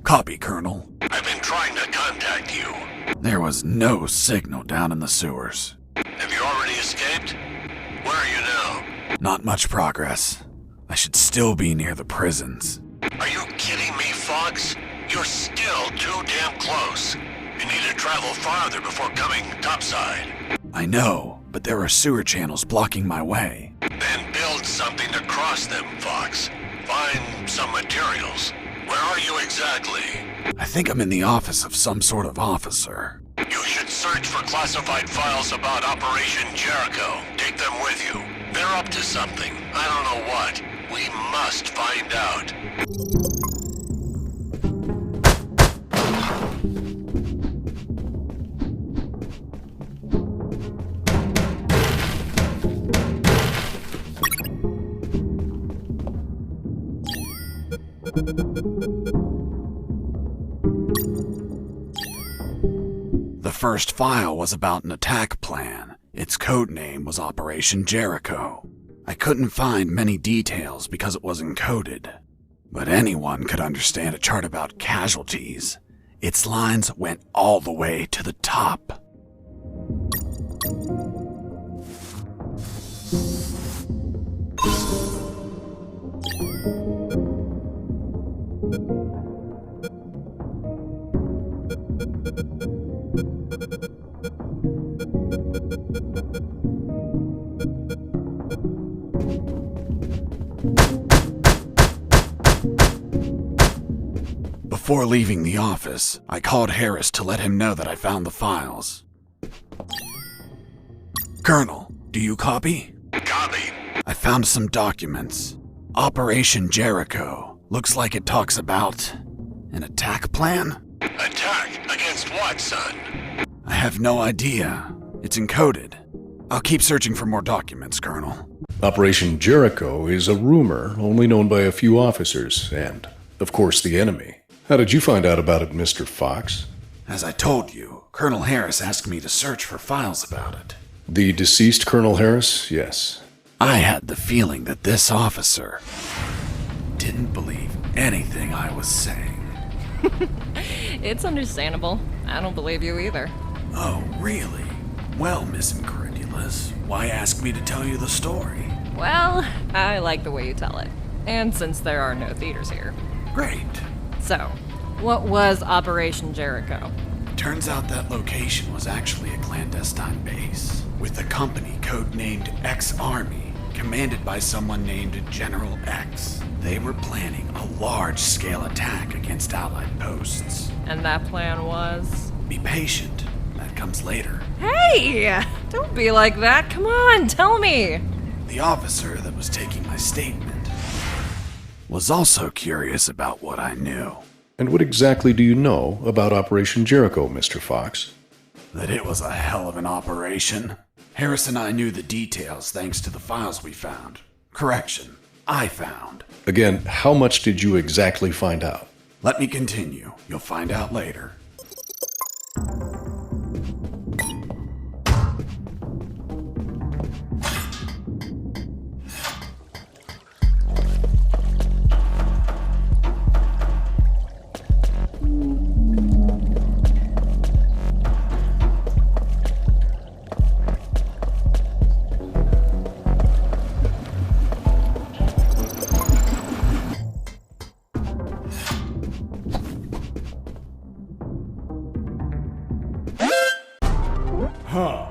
Copy, Colonel. I've been trying to contact you. There was no signal down in the sewers. Have you already escaped? Where are you now? Not much progress. I should still be near the prisons. Are you kidding me, Fox? You're still too damn close. You need to travel farther before coming topside. I know, but there are sewer channels blocking my way. Then build something to cross them, Fox. Find some materials. Where are you exactly? I think I'm in the office of some sort of officer. You should search for classified files about Operation Jericho. Take them with you. They're up to something. I don't know what. We must find out. The first file was about an attack plan. Its code name was Operation Jericho. I couldn't find many details because it was encoded, but anyone could understand a chart about casualties. Its lines went all the way to the top. Before leaving the office, I called Harris to let him know that I found the files. Colonel, do you copy? Copy. I found some documents. Operation Jericho. Looks like it talks about an attack plan? Attack? Against what, son? I have no idea. It's encoded. I'll keep searching for more documents, Colonel. Operation Jericho is a rumor only known by a few officers and, of course, the enemy. How did you find out about it, Mr. Fox? As I told you, Colonel Harris asked me to search for files about it. The deceased Colonel Harris? Yes. I had the feeling that this officer didn't believe anything I was saying. It's understandable. I don't believe you either. Oh, really? Well, Miss Incredulous, why ask me to tell you the story? Well, I like the way you tell it. And since there are no theaters here. Great. So, what was Operation Jericho? Turns out that location was actually a clandestine base, with a company codenamed X-Army, commanded by someone named General X. They were planning a large-scale attack against Allied posts. And that plan was? Be patient. That comes later. Hey! Don't be like that. Come on, tell me! The officer that was taking my statement was also curious about what I knew. And what exactly do you know about Operation Jericho, Mr. Fox? That it was a hell of an operation. Harris and I knew the details thanks to the files we found. Correction, I found. Again, how much did you exactly find out? Let me continue. You'll find out later. Huh.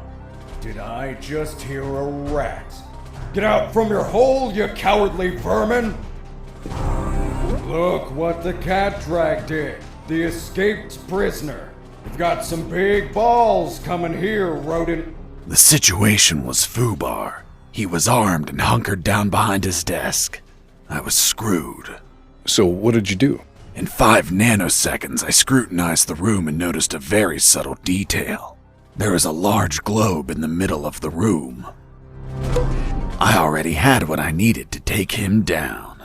Did I just hear a rat? Get out from your hole, you cowardly vermin! Look what the cat dragged in. The escaped prisoner. You've got some big balls coming here, rodent. The situation was foobar. He was armed and hunkered down behind his desk. I was screwed. So what did you do? In 5 nanoseconds, I scrutinized the room and noticed a very subtle detail. There was a large globe in the middle of the room. I already had what I needed to take him down.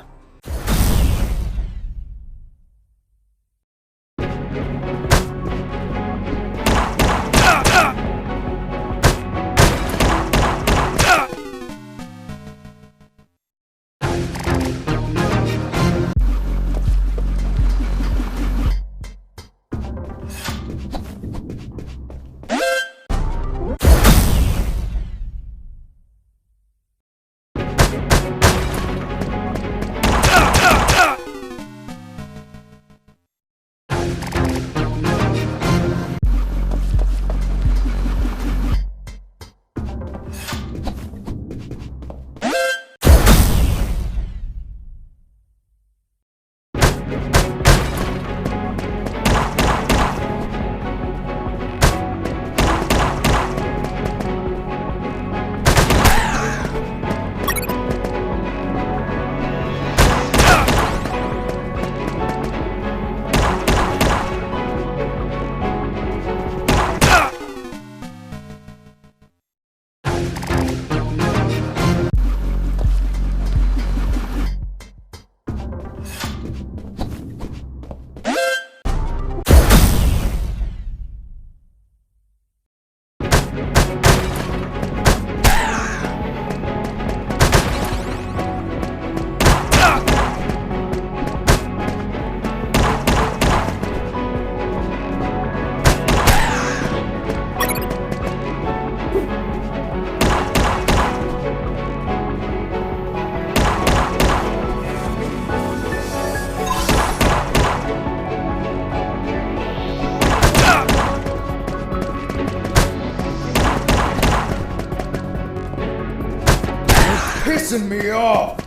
pissing me off!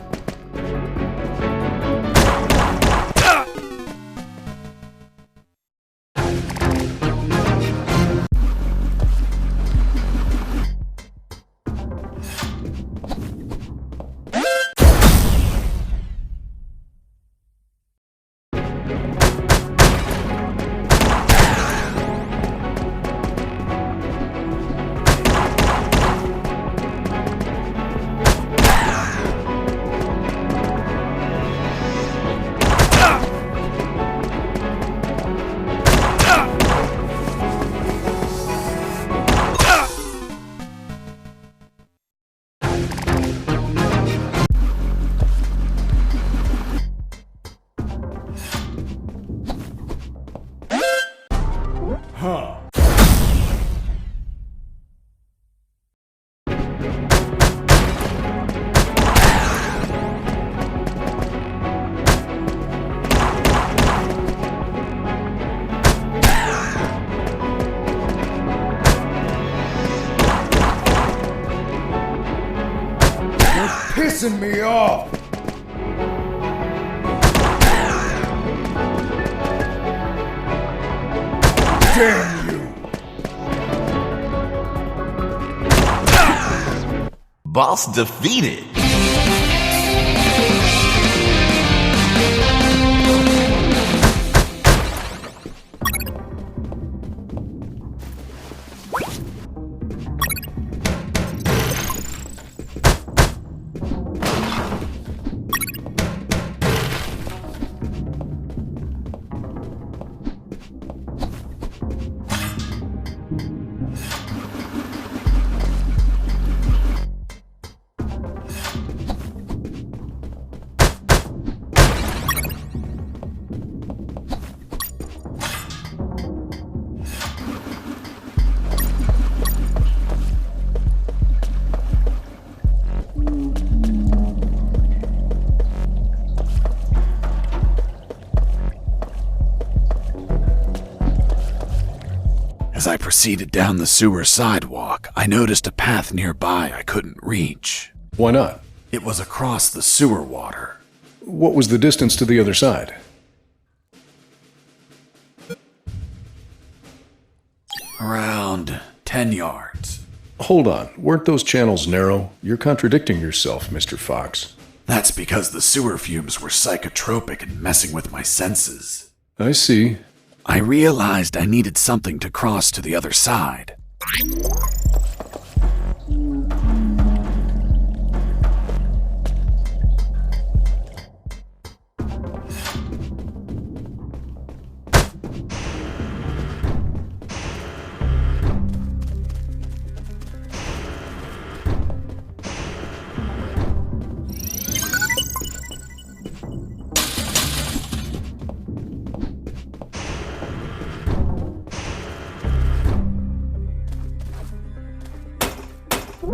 Huh. You're pissing me off! Damn you! Boss defeated. As I proceeded down the sewer sidewalk, I noticed a path nearby I couldn't reach. Why not? It was across the sewer water. What was the distance to the other side? Around 10 yards. Hold on, weren't those channels narrow? You're contradicting yourself, Mr. Fox. That's because the sewer fumes were psychotropic and messing with my senses. I see. I realized I needed something to cross to the other side.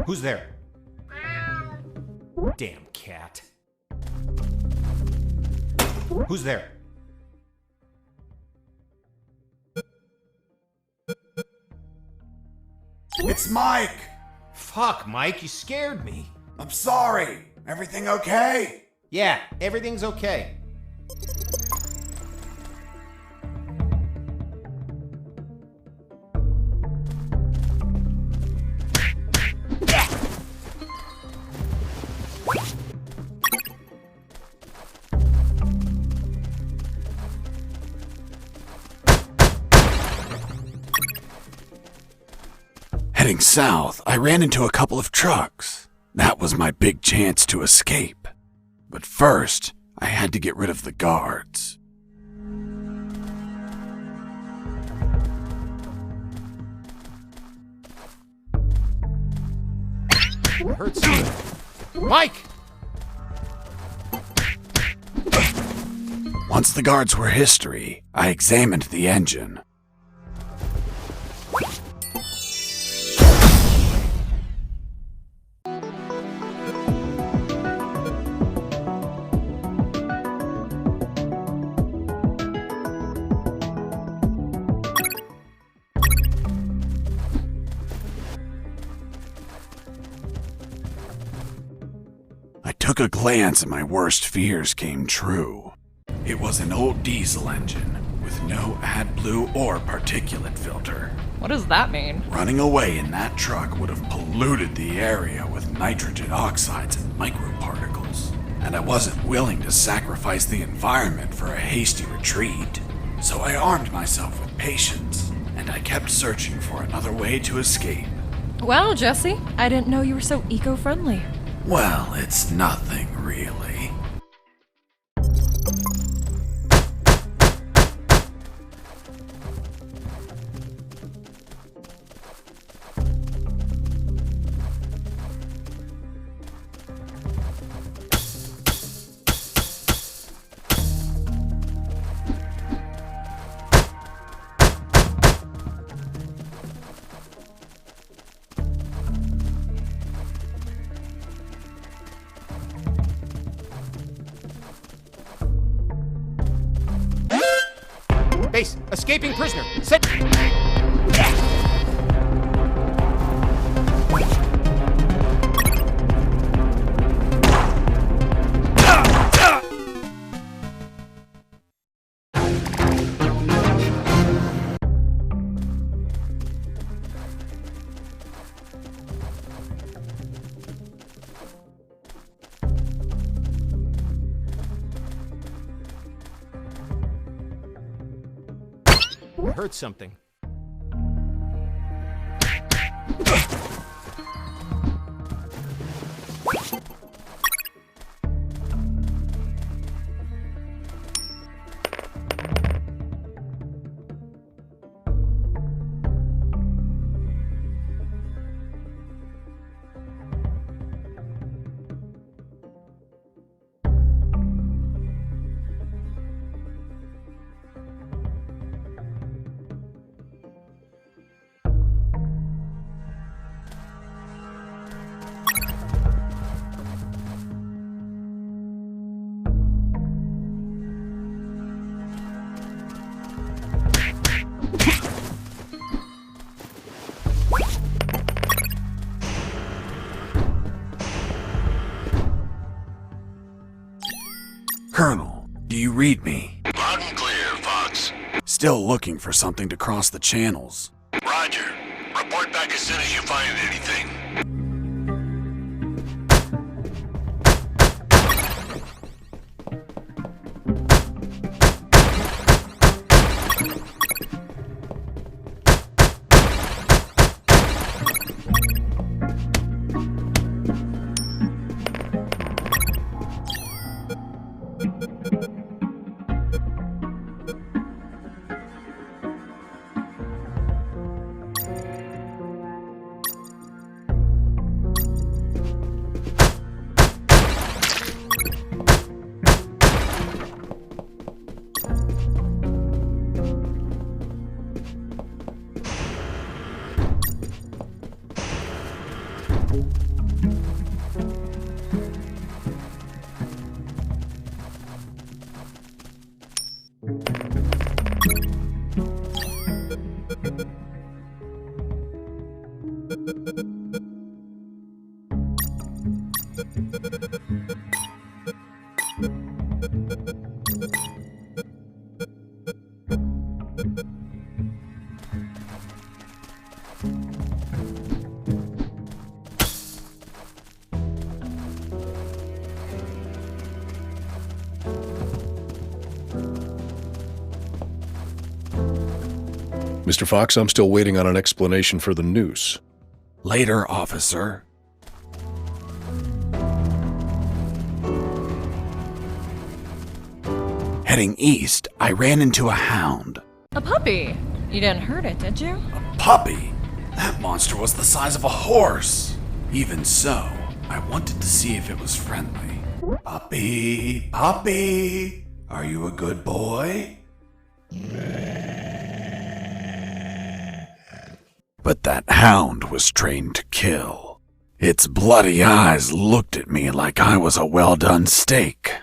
Who's there? Damn cat. Who's there? It's Mike! Fuck, Mike, you scared me. I'm sorry. Everything okay? Yeah, everything's okay. Heading south, I ran into a couple of trucks. That was my big chance to escape. But first, I had to get rid of the guards. It hurts you. Mike! Once the guards were history, I examined the engine. took a glance and my worst fears came true. It was an old diesel engine with no AdBlue or particulate filter. What does that mean? Running away in that truck would have polluted the area with nitrogen oxides and microparticles. And I wasn't willing to sacrifice the environment for a hasty retreat. So I armed myself with patience, and I kept searching for another way to escape. Wow, Jesse, I didn't know you were so eco-friendly. Well, it's nothing really. Base, escaping prisoner. Set. I heard something. Colonel, do you read me? Loud and clear, Fox. Still looking for something to cross the channels. Roger. Report back as soon as you find anything. Mr. Fox, I'm still waiting on an explanation for the noose. Later, officer. Heading east, I ran into a hound. A puppy? You didn't hurt it, did you? A puppy? That monster was the size of a horse. Even so, I wanted to see if it was friendly. Puppy, puppy, are you a good boy? But that hound was trained to kill. Its bloody eyes looked at me like I was a well-done steak.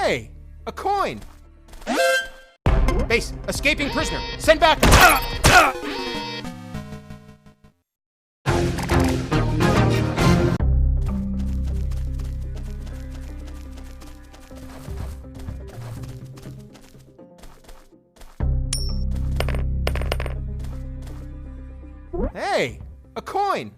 Hey, a coin! Base, escaping prisoner. Send back. Hey, a coin!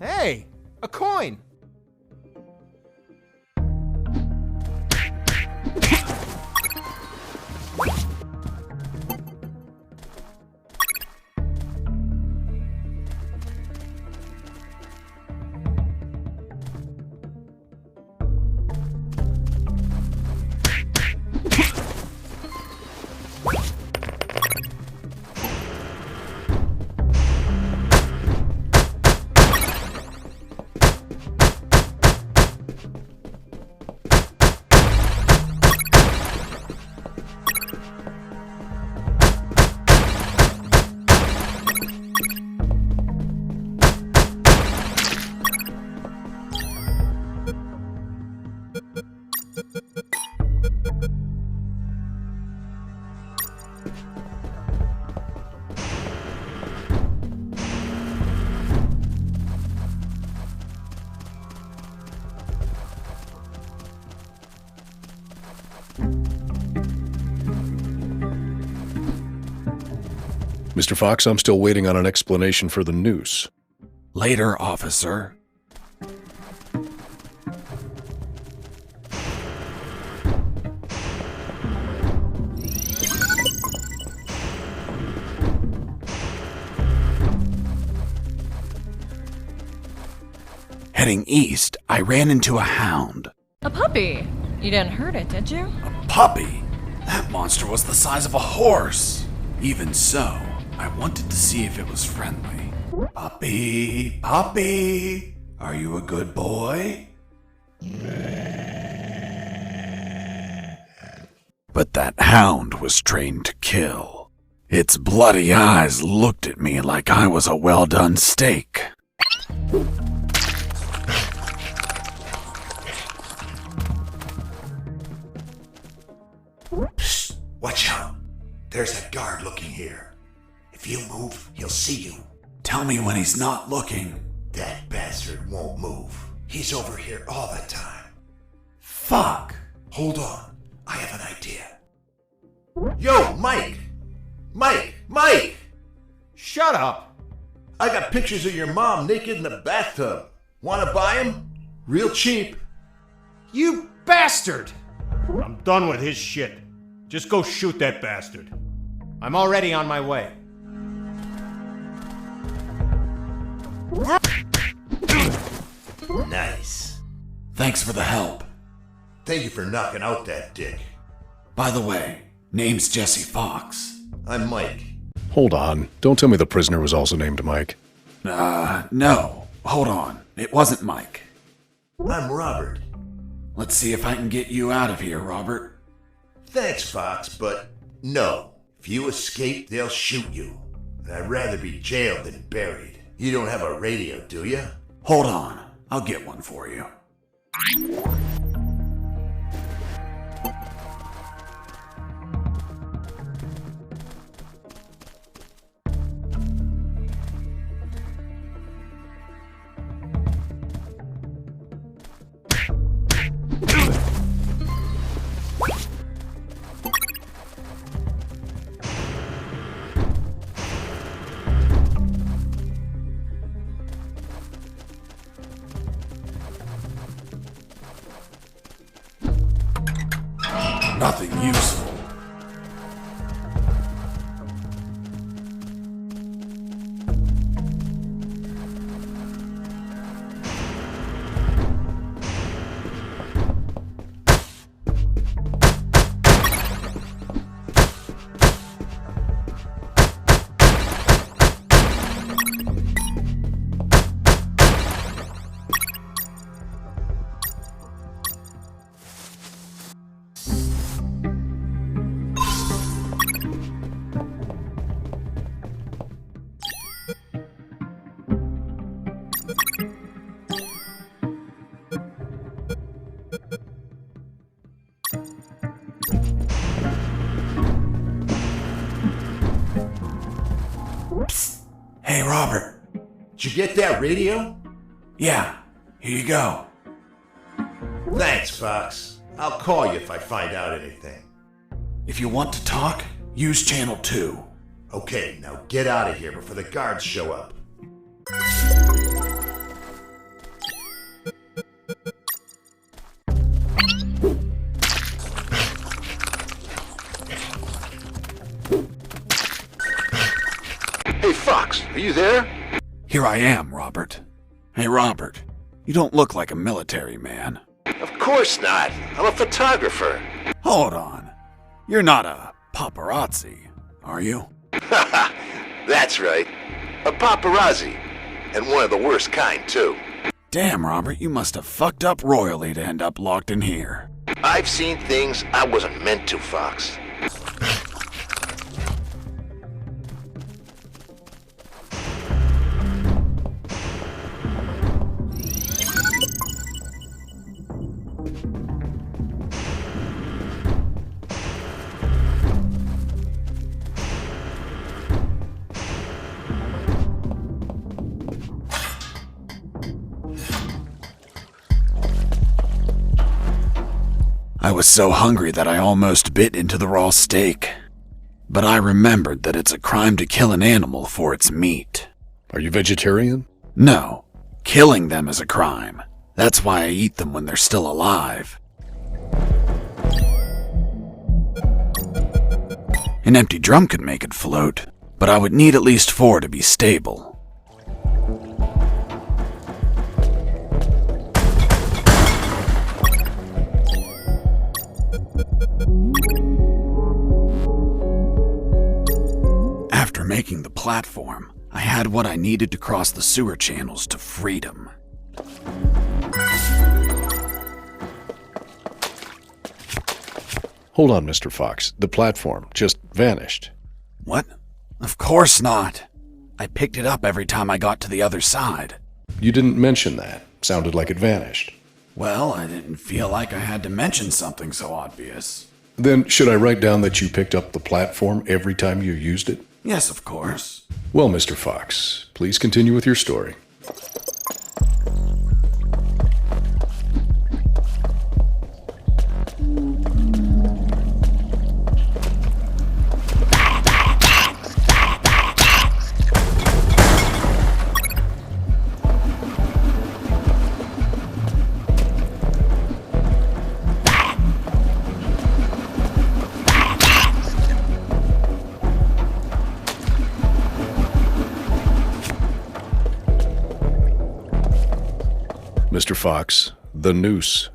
Hey, a coin! Mr. Fox, I'm still waiting on an explanation for the noose. Later, officer. Heading east, I ran into a hound. A puppy. You didn't hurt it, did you? A puppy? That monster was the size of a horse. Even so, I wanted to see if it was friendly. Puppy, puppy, are you a good boy? But that hound was trained to kill. Its bloody eyes looked at me like I was a well-done steak. Psst, watch out. There's a guard looking here. If you move, he'll see you. Tell me when he's not looking. That bastard won't move. He's over here all the time. Fuck. Hold on, I have an idea. Yo, Mike! Mike! Shut up! I got pictures of your mom naked in the bathtub. Wanna buy them? Real cheap. You bastard! I'm done with his shit. Just go shoot that bastard. I'm already on my way. Nice. Thanks for the help. Thank you for knocking out that dick. By the way, name's Jesse Fox. I'm Mike. Hold on. Don't tell me the prisoner was also named Mike. No. Hold on. It wasn't Mike. I'm Robert. Let's see if I can get you out of here, Robert. Thanks, Fox, but no. If you escape, they'll shoot you. And I'd rather be jailed than buried. You don't have a radio, do you? Hold on. I'll get one for you. Nothing useful. Hey, Robert. Did you get that radio? Yeah, here you go. Thanks, Fox. I'll call you if I find out anything. If you want to talk, use channel 2. Okay, now get out of here before the guards show up. Hey, Fox, are you there? Here I am, Robert. Hey, Robert, you don't look like a military man. Of course not. I'm a photographer. Hold on. You're not a paparazzi, are you? That's right. A paparazzi. And one of the worst kind, too. Damn, Robert, you must have fucked up royally to end up locked in here. I've seen things I wasn't meant to, Fox. I was so hungry that I almost bit into the raw steak. But I remembered that it's a crime to kill an animal for its meat. Are you vegetarian? No, killing them is a crime. That's why I eat them when they're still alive. An empty drum could make it float, but I would need at least 4 to be stable. After making the platform, I had what I needed to cross the sewer channels to freedom. Hold on, Mr. Fox. The platform just vanished. What? Of course not. I picked it up every time I got to the other side. You didn't mention that. Sounded like it vanished. Well, I didn't feel like I had to mention something so obvious. Then should I write down that you picked up the platform every time you used it? Yes, of course. Well, Mr. Fox, please continue with your story. Mr. Fox, the noose.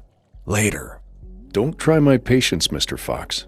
Later. Don't try my patience, Mr. Fox.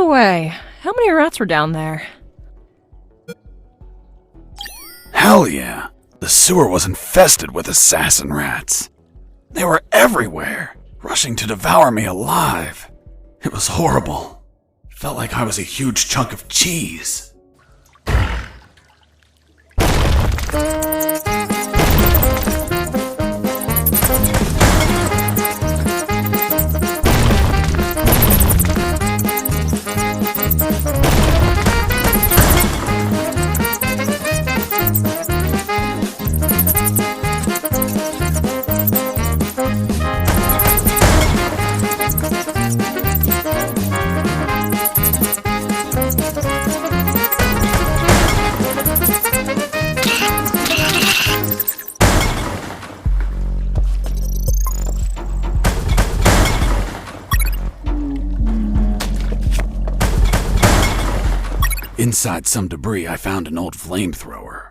the way, how many rats were down there? Hell yeah. The sewer was infested with assassin rats. They were everywhere, rushing to devour me alive. It was horrible. It felt like I was a huge chunk of cheese. Inside some debris, I found an old flamethrower.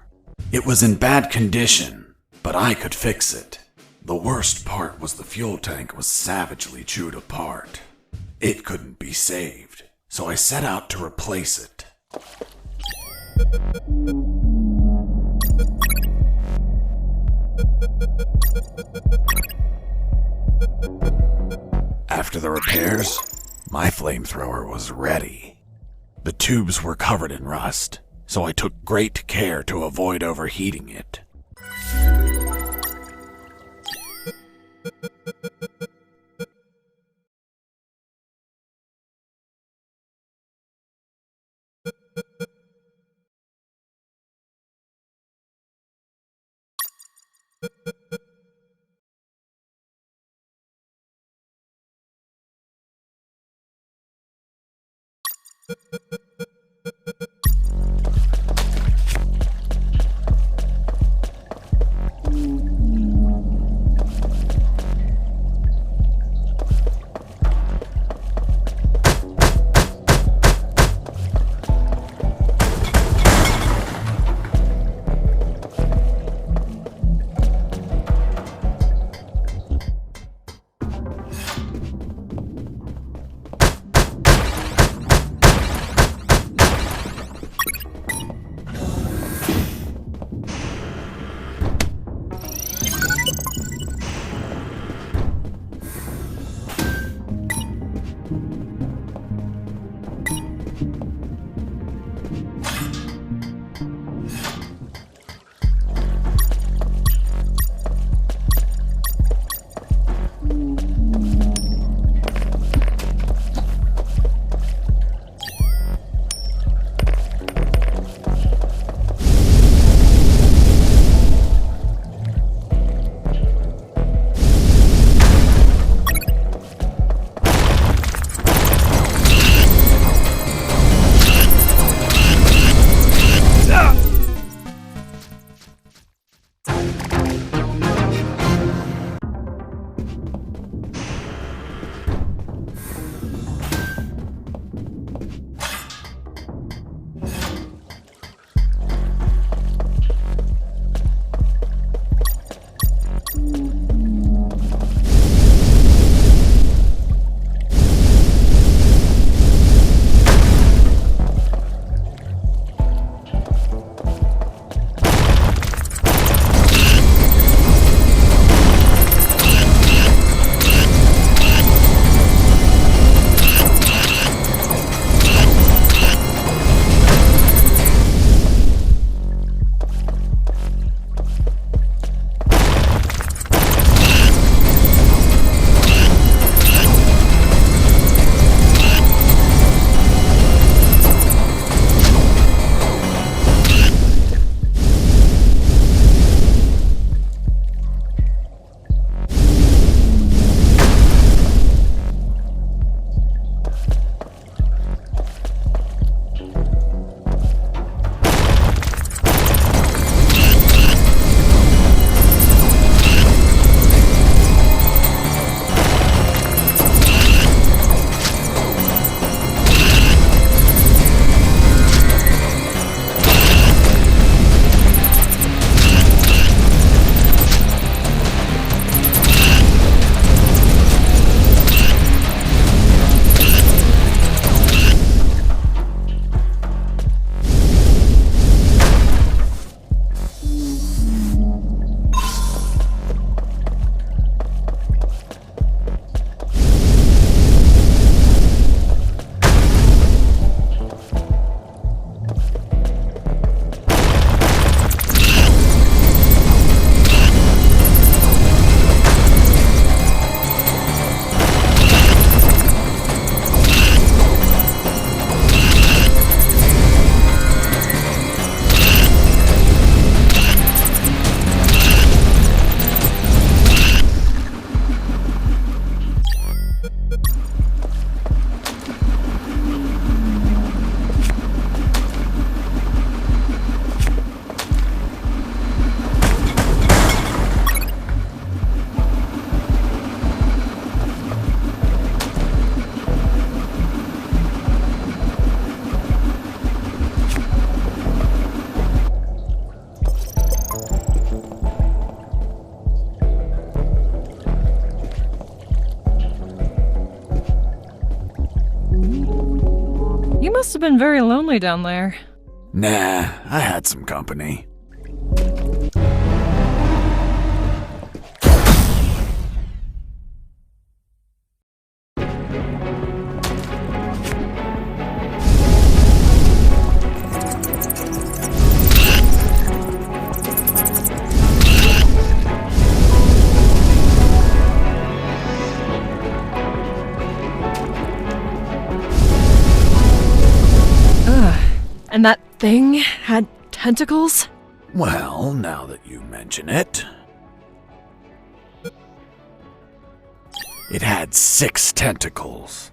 It was in bad condition, but I could fix it. The worst part was the fuel tank was savagely chewed apart. It couldn't be saved, so I set out to replace it. After the repairs, my flamethrower was ready. The tubes were covered in rust, so I took great care to avoid overheating it. You must have been very lonely down there. Nah, I had some company. And that thing had tentacles? Well, now that you mention it. It had 6 tentacles.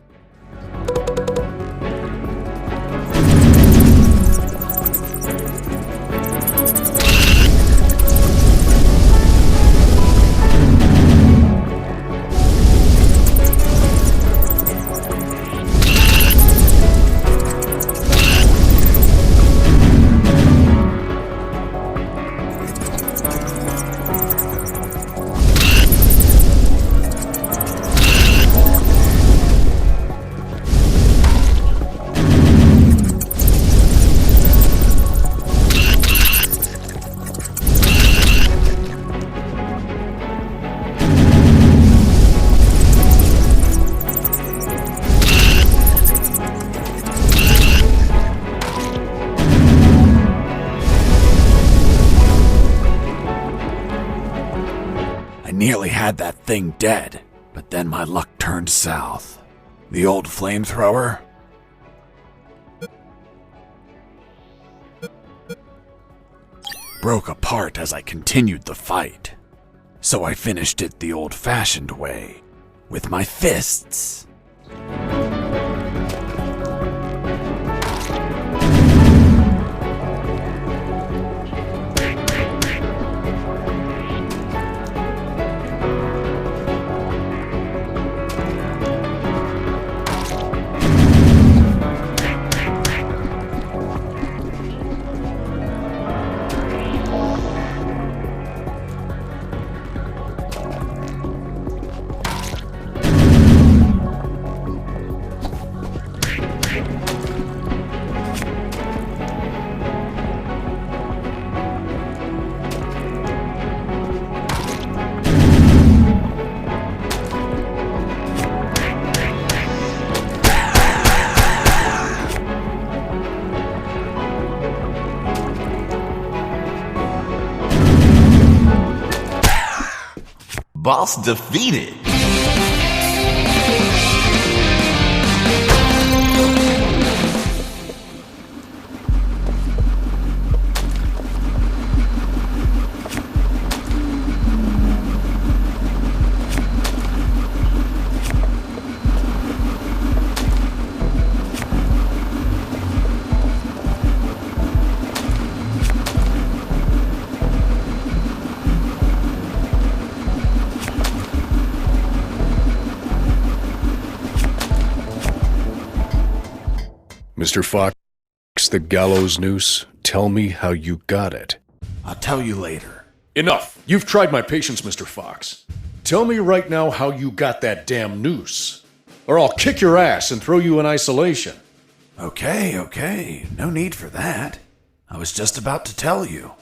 Nearly had that thing dead, but then my luck turned south. The old flamethrower? Broke apart as I continued the fight. So I finished it the old-fashioned way, with my fists. Boss defeated. Mr. Fox, the gallows noose, tell me how you got it. I'll tell you later. Enough! You've tried my patience, Mr. Fox. Tell me right now how you got that damn noose, or I'll kick your ass and throw you in isolation. Okay. No need for that. I was just about to tell you.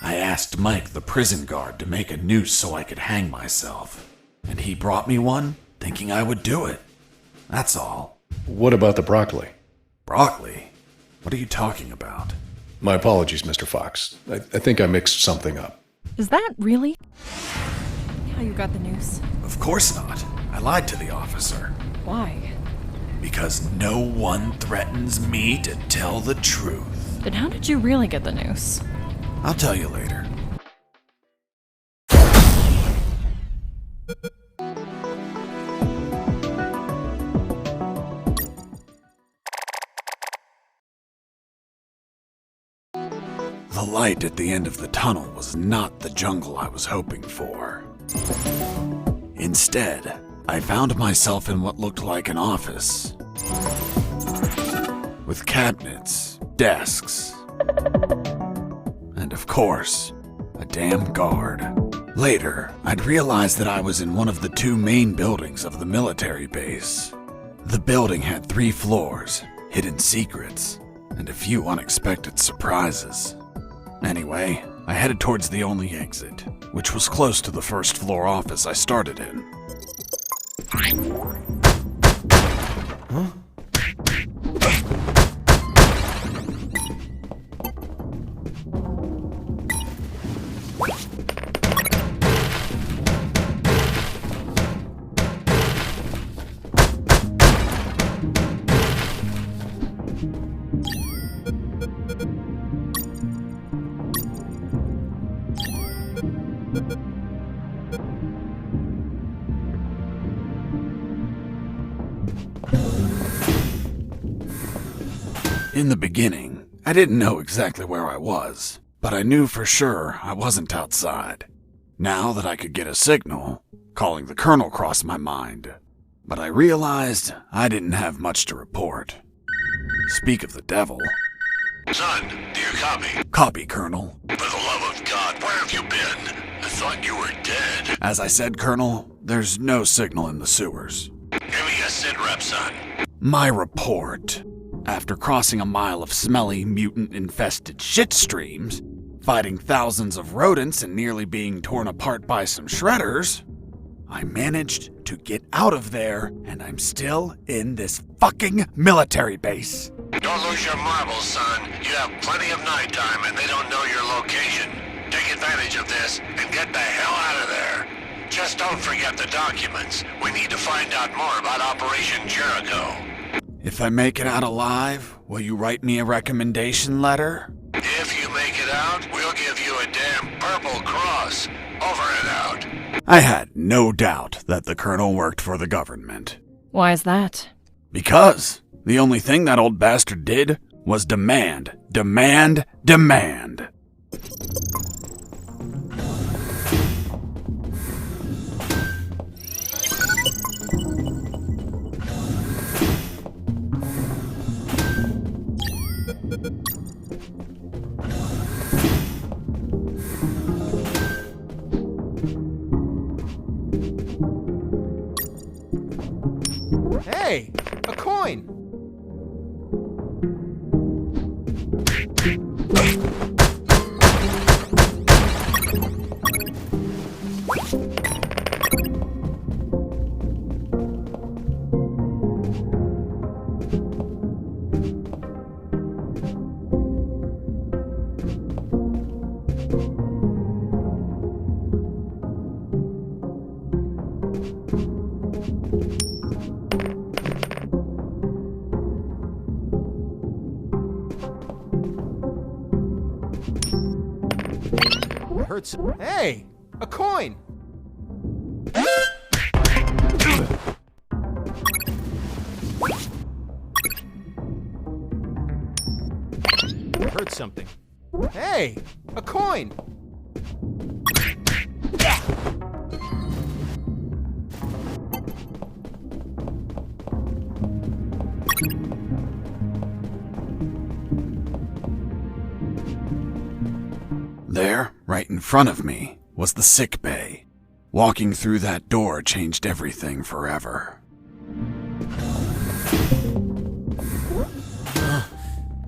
I asked Mike, the prison guard, to make a noose so I could hang myself. And he brought me one, thinking I would do it. That's all. What about the broccoli? Broccoli? What are you talking about? My apologies, Mr. Fox. I think I mixed something up. Is that really how you got the noose? Of course not. I lied to the officer. Why? Because no one threatens me to tell the truth. Then how did you really get the noose? I'll tell you later. The light at the end of the tunnel was not the jungle I was hoping for. Instead, I found myself in what looked like an office. With cabinets, desks, course, a damn guard. Later, I'd realized that I was in one of the two main buildings of the military base. The building had 3 floors, hidden secrets, and a few unexpected surprises. Anyway, I headed towards the only exit, which was close to the first floor office I started in. In the beginning, I didn't know exactly where I was, but I knew for sure I wasn't outside. Now that I could get a signal, calling the colonel crossed my mind, but I realized I didn't have much to report. Speak of the devil. Son, do you copy? Copy, Colonel. For the love of God, where have you been? I thought you were dead. As I said, Colonel, there's no signal in the sewers. Give me a sit rep, son. My report. After crossing a mile of smelly, mutant-infested shit streams, fighting thousands of rodents and nearly being torn apart by some shredders, I managed to get out of there, and I'm still in this fucking military base. Don't lose your marbles, son. You have plenty of nighttime and they don't know your location. Take advantage of this and get the hell out of there. Just don't forget the documents. We need to find out more about Operation Jericho. If I make it out alive, will you write me a recommendation letter? If you make it out, we'll give you a damn purple cross. Over and out. I had no doubt that the colonel worked for the government. Why is that? Because the only thing that old bastard did was demand, demand, demand. Hey, a coin! Hurts. Hey, a coin! Heard something. Hey, a coin! There, right in front of me, was the sick bay. Walking through that door changed everything forever.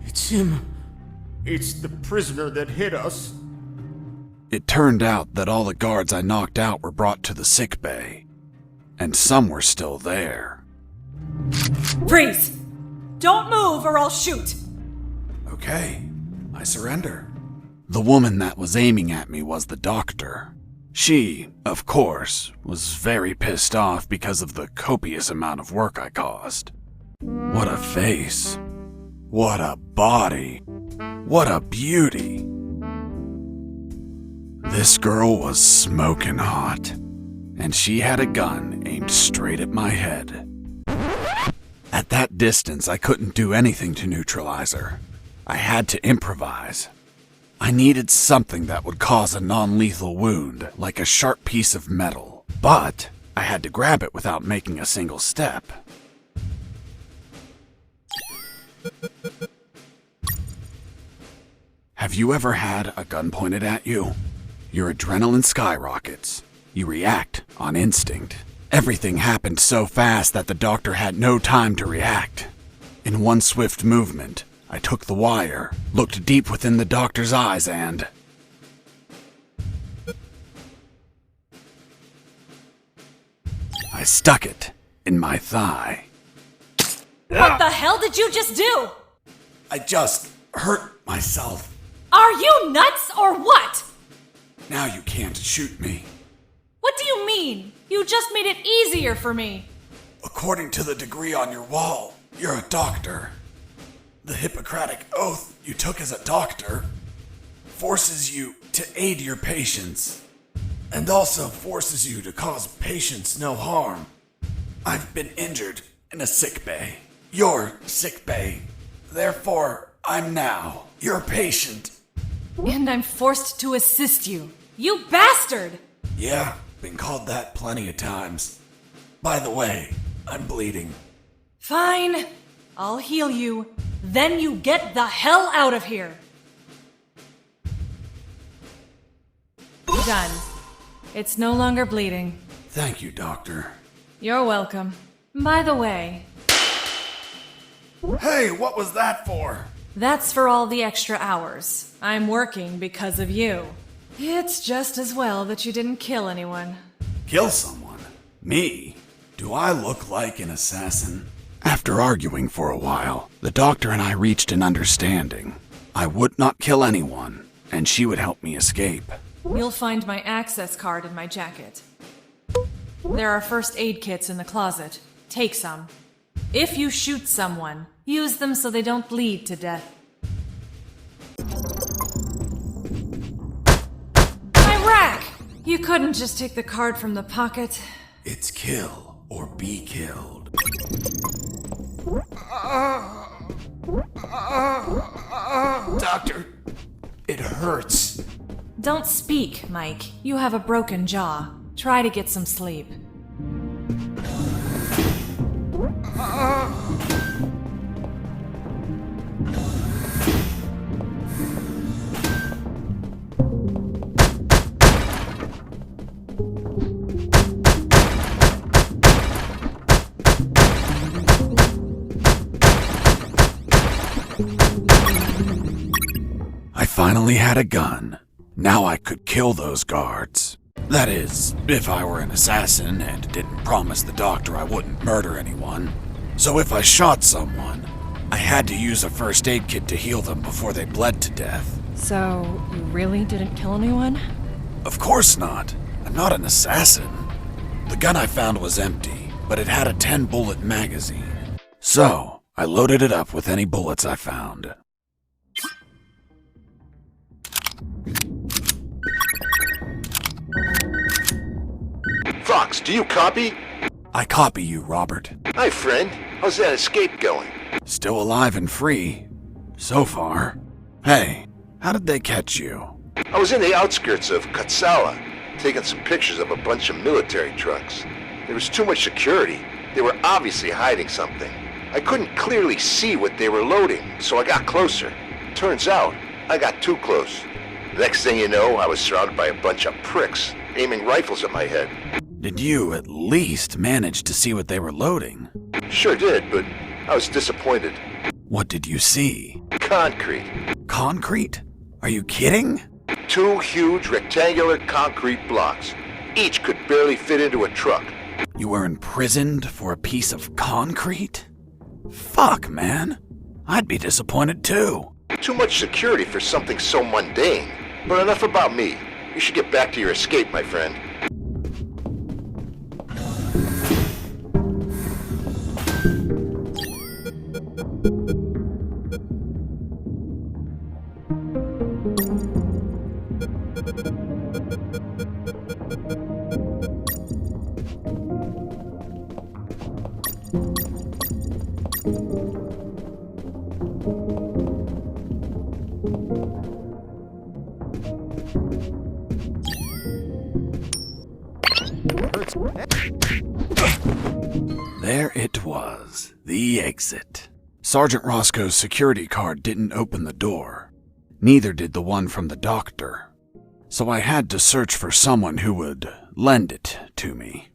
It's him. It's the prisoner that hit us. It turned out that all the guards I knocked out were brought to the sick bay, and some were still there. Freeze! Don't move or I'll shoot! Okay, I surrender. The woman that was aiming at me was the doctor. She, of course, was very pissed off because of the copious amount of work I caused. What a face. What a body. What a beauty. This girl was smoking hot, and she had a gun aimed straight at my head. At that distance, I couldn't do anything to neutralize her. I had to improvise. I needed something that would cause a non-lethal wound, like a sharp piece of metal. But I had to grab it without making a single step. Have you ever had a gun pointed at you? Your adrenaline skyrockets. You react on instinct. Everything happened so fast that the doctor had no time to react. In one swift movement, I took the wire, looked deep within the doctor's eyes, and... I stuck it in my thigh. What the hell did you just do? I just hurt myself. Are you nuts or what? Now you can't shoot me. What do you mean? You just made it easier for me. According to the degree on your wall, you're a doctor. The Hippocratic oath you took as a doctor forces you to aid your patients, and also forces you to cause patients no harm. I've been injured in a sick bay. Your sick bay. Therefore, I'm now your patient. And I'm forced to assist you. You bastard! Yeah, been called that plenty of times. By the way, I'm bleeding. Fine. I'll heal you. Then you get the hell out of here. Done. It's no longer bleeding. Thank you, Doctor. You're welcome. By the way, Hey, what was that for? that's for all the extra hours. I'm working because of you. It's just as well that you didn't kill anyone. Kill someone? Me? Do I look like an assassin? After arguing for a while, the doctor and I reached an understanding. I would not kill anyone, and she would help me escape. You'll find my access card in my jacket. There are first aid kits in the closet. Take some. If you shoot someone, use them so they don't bleed to death. My rack! You couldn't just take the card from the pocket. It's kill or be killed. Doctor, it hurts. Don't speak, Mike. You have a broken jaw. Try to get some sleep. I finally had a gun. Now I could kill those guards. That is, if I were an assassin and didn't promise the doctor I wouldn't murder anyone. So if I shot someone, I had to use a first aid kit to heal them before they bled to death. So, you really didn't kill anyone? Of course not. I'm not an assassin. The gun I found was empty, but it had a 10-bullet magazine. So, I loaded it up with any bullets I found. Fox, do you copy? I copy you, Robert. Hi, friend. How's that escape going? Still alive and free. So far. Hey, how did they catch you? I was in the outskirts of Katsala, taking some pictures of a bunch of military trucks. There was too much security. They were obviously hiding something. I couldn't clearly see what they were loading, so I got closer. Turns out, I got too close. Next thing you know, I was surrounded by a bunch of pricks, aiming rifles at my head. Did you at least manage to see what they were loading? Sure did, but I was disappointed. What did you see? Concrete. Concrete? Are you kidding? 2 huge rectangular concrete blocks. Each could barely fit into a truck. You were imprisoned for a piece of concrete? Fuck, man. I'd be disappointed too. Too much security for something so mundane. But enough about me. You should get back to your escape, my friend. There it was, the exit. Sergeant Roscoe's security card didn't open the door. Neither did the one from the doctor. So I had to search for someone who would lend it to me.